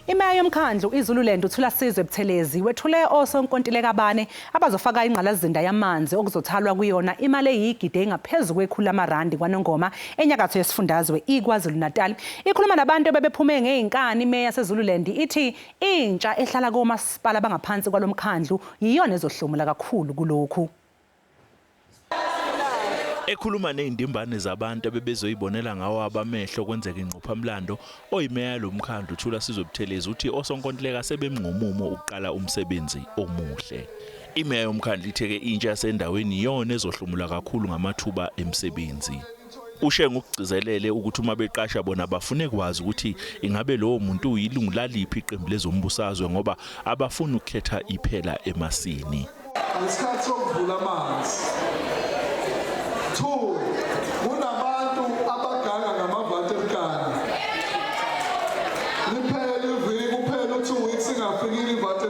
Imeya yomkhandlu iZululand uThulasizwe Buthelezi wethule osonkontileka abane abazofaka ingqalasizinda yamanzi okuzothalwa kuyona imali eyigidi engaphezulu kwekhulu lamarandi kwaNongoma enyakatho yesifundazwe iKwaZulu-Natal. Ikhuluma nabantu bebephume ngeinkani imeya yaseZululand ithi intsha ehlala komasipala bangaphansi kwalomkhandlu yiyona ezohlomula kakhulu kulokhu. Ekhuluma nezindimbane zabantu abebezoyibonela ngawo abamehlo kwenzeka ingcuphamlando oyimeya lomkhandlu uThulasizwe Buthelezi uthi osonkontileka sebemnqumumo ukuqala umsebenzi omuhle. Imeya yomkhandlu itheke intsha yasendaweni iyona ezohlomula kakhulu ngamathuba emsebenzi. Ushe ngokugcizelele ukuthi uma beqasha bona bafune kwazi ukuthi ingabe lowo muntu uyilungu laliphi iqembu lezombusazwe ngoba abafuna ukukhetha iphela emasini. Ngesikhathi sokuvula amanzi. 2 kunabantu abaganga ngamavatefkani. Liphele iviki kuphela 2 weeks ingafikile ivatefkani.